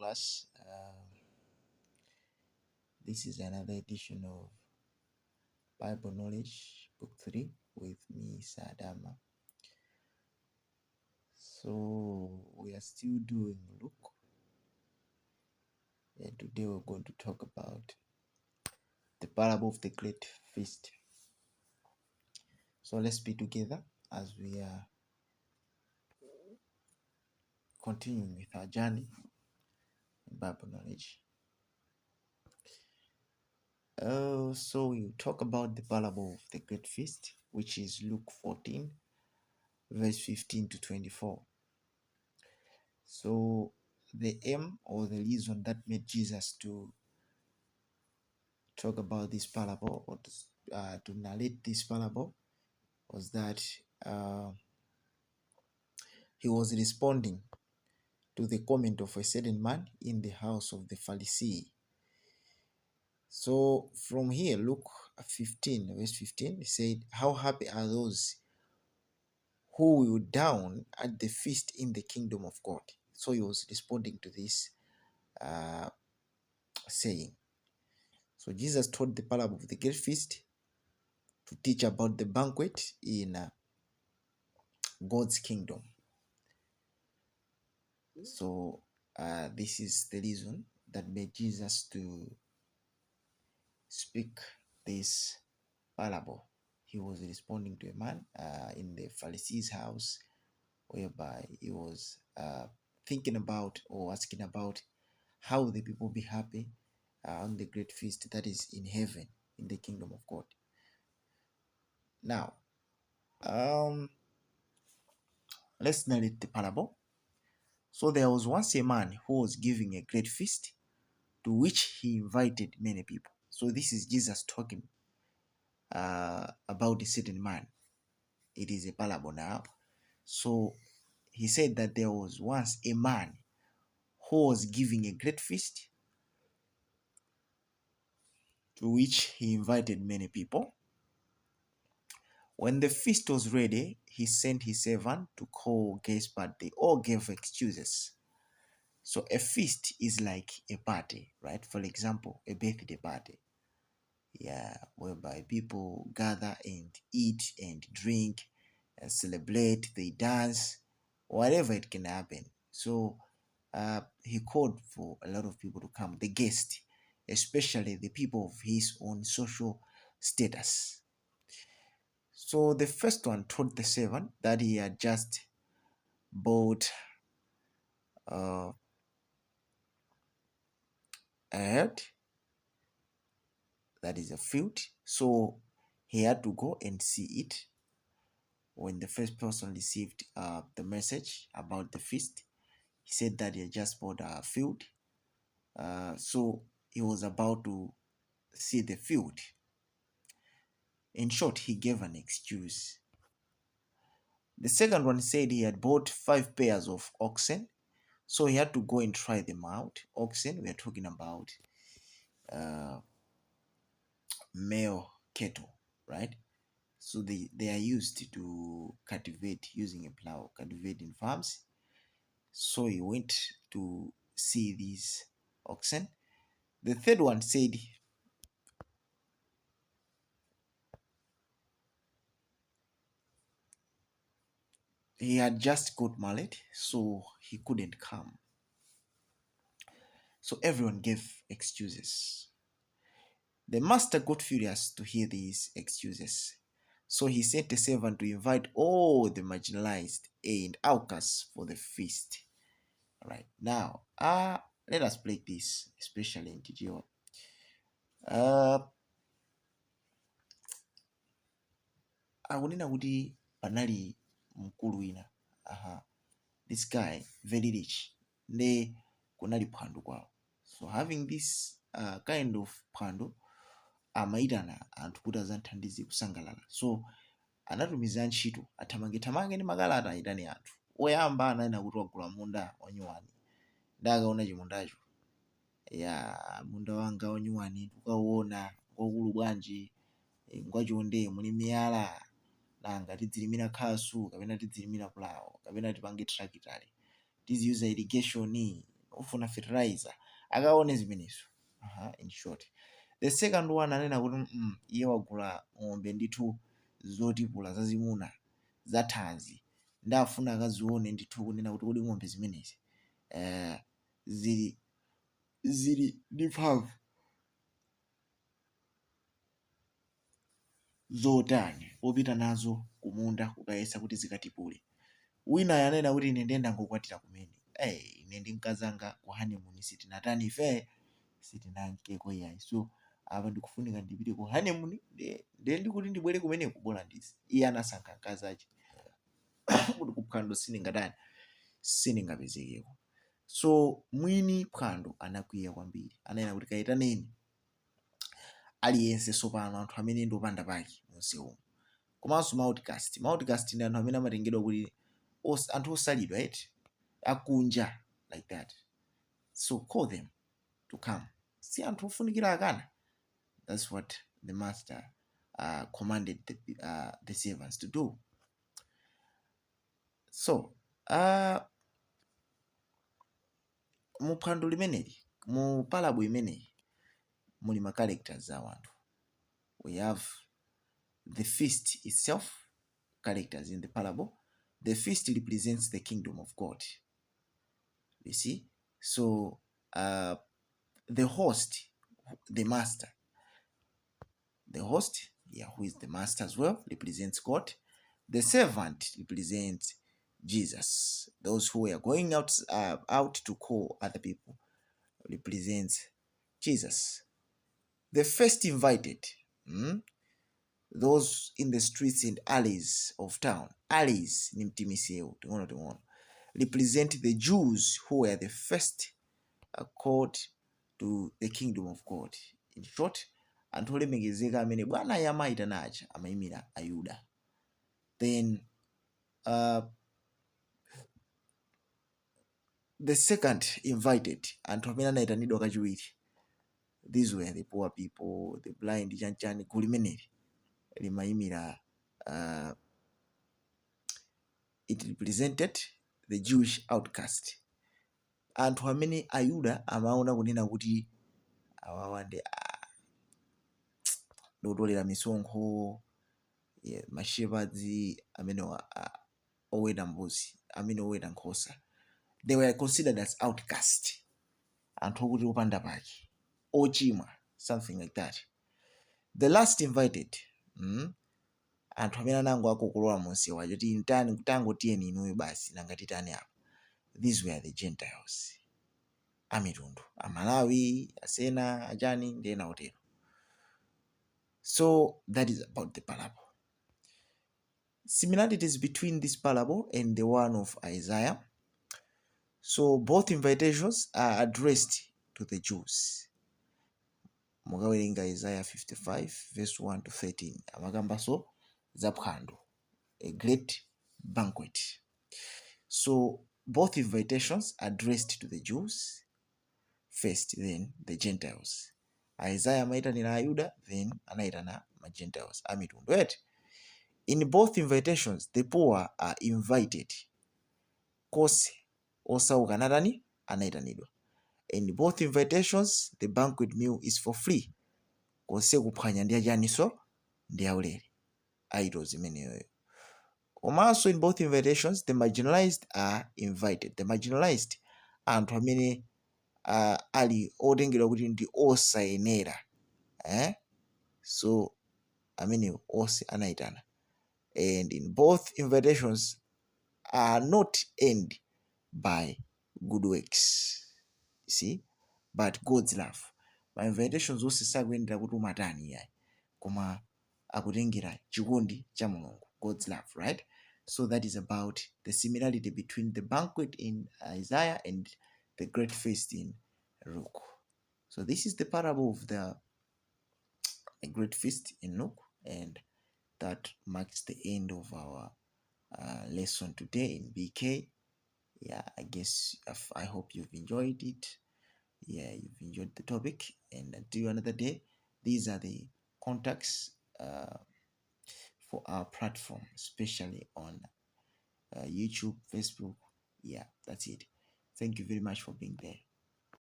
class. This is another edition of Bible Knowledge Book 3 with me, Sadama. So we are still doing Luke, and today we're going to talk about the parable of the great feast. So let's be together as we are continuing with our journey in Bible knowledge. So we talk about the parable of the great feast, which is Luke 14, verse 15 to 24. So the aim or the reason that made Jesus to talk about this parable or to narrate this parable was that he was responding to the comment of a certain man in the house of the Pharisee. So from here, Luke 15, verse 15, said, "How happy are those who will down at the feast in the kingdom of God." So he was responding to this saying. So Jesus told the parable of the great feast to teach about the banquet in God's kingdom. So this is the reason that made Jesus to speak this parable. He was responding to a man in the Pharisee's house, whereby he was thinking about or asking about how the people be happy on the great feast that is in heaven, in the kingdom of God. Now, let's narrate the parable. So there was once a man who was giving a great feast to which he invited many people. So this is Jesus talking about a certain man. It is a parable now. So he said that there was once a man who was giving a great feast to which he invited many people. When the feast was ready, he sent his servant to call guests, but they all gave excuses. So a feast is like a party, right? For example, a birthday party. Yeah, whereby people gather and eat and drink and celebrate, they dance, whatever it can happen. So he called for a lot of people to come, the guests, especially the people of his own social status. So the first one told the servant that he had just bought a herd, that is a field. So he had to go and see it. When the first person received the message about the feast, he said that he had just bought a field. So he was about to see the field. In short, he gave an excuse. The second one said he had bought 5 pairs of oxen, so he had to go and try them out. Oxen, we are talking about male cattle, right? So they are used to cultivate using a plow, cultivate in farms. So he went to see these oxen. The third one said he had just got married, so he couldn't come. So everyone gave excuses. The master got furious to hear these excuses. So he sent a servant to invite all the marginalized and outcasts for the feast. All right, now, let us break this, especially in TGO. Akunena kuti panali mkulu wina. This guy, very rich. Ne kunali phwando kwawo. So having this kind of phwando, amaitana anthu kuti azamthandize kusangalala. So anatumiza ntchito athamange ndi makalata aitane anthu. Oyamba ananena kuti wagula munda wanyuwani. Ndakaona chimundacho. Ya munda wanga wanyuwani tukauona kwakulu bwanji, ngwachonde muli miyala, nanga tidzilimira khasu kapena tidzilimira pulawo kapena tipange tractor, tiziuza irrigation ufuna fertilizer akaone zimenezo. In short, the second one anena kuti iye wagula ng'ombe ndithu zotipula zazimuna zathanzi ndafuna akazione ndithu kunena kuti kodi ng'ombe zimenezi zili ndi mphamvu zotani opita nazo kumunda kukayesa kuti zikatipule. Wina yanena kuti ine ndenda ngokwatira kumene, ine ndi mkazanga ku honeymoon sitinatani ife sitinankeko yayi, so apa ndikufunika ndipite ku honeymoon ndiye ndikuti ndibwere kumene kubola ndizi. Iye anasankha mkazi ache kuti kuphwando siningapezekeko. So mwini phwando anakwiya kwambiri, anayena kuti kayitaneni aliyense sopano anthu amene ndi opanda pake munsewu. Komanso maoutcast ndi anthu amene amatengedwa kuti anthu osalidwa akunja like that, so call them to come. Si anthu ofunikira akana. That's what the master commanded the servants to do. So mu phwando limeneli, mu parable imeneyi muli ma characters a wanthu. We have the feast itself, characters in the parable. The feast represents the kingdom of God, you see. So the host, the master, who is the master as well, represents God. The servant represents Jesus. Those who are going out to call other people represents Jesus. The first invited, those in the streets and alleys of town, alleys ni mtimiseu tingono, represent the Jews who were the first called to the kingdom of God. In short, anthu olemekezeka amene Bwana yamayitana aja amayimira Ayuda. Then the second invited, anthu amene anayitanidwa kachiwiri, these were the poor people, the blind, chanchani, gulu limeneli limayimira it represented the Jewish outcast. Anthu amene Ayuda amaona kunena kuti awawa ndi ndotolera misonkho, mashepherds amene oweta mbuzi, amene oweta nkhosa. They were considered as outcast, anthu okuti opanda pake, ochimwa, something like that. The last invited, anthu amene anango akokolola munsewu wacho ti ntani kutango tiyeni inuyo basi nanga titani apo. These were the Gentiles, amitundu, Amalawi, asena, ajani ndi ena otero. So that is about the parable. Similarities between this parable and the one of Isaiah. So both invitations are addressed to the Jews. Mugawerenga Isaiah 55 verse 1 to 13. Amagambaso zaphwando, a great banquet. So both invitations addressed to the Jews first, then the Gentiles. Isaiah amaitanira Ayuda, then anaitana ma Gentiles, amitundu. In both invitations, the poor are invited. Kose osauka natani anaitanidwa. In both invitations, the banquet meal is for free. Kose kuphwanya ndi ajaniso ndi aulere aito zimeneyo. Also in both invitations, the marginalized are invited. The marginalized anthu amene ali otengedwa kuti ndi osayenera, so amene ose anaitana. And in both invitations are not end by good works, you see, but God's love. My invitations ose sakuyendera kuti umatani yayi, koma akutengera chikondi cha Mulungu, God's love, right? So that is about the similarity between the banquet in Isaiah and the great feast in Luke. So this is the parable of the great feast in Luke, and that marks the end of our lesson today in BK. Yeah, I guess I hope you've enjoyed it. Yeah, you've enjoyed the topic, and until another day, these are the contacts for our platform, especially on YouTube, Facebook. Yeah, that's it. Thank you very much for being there.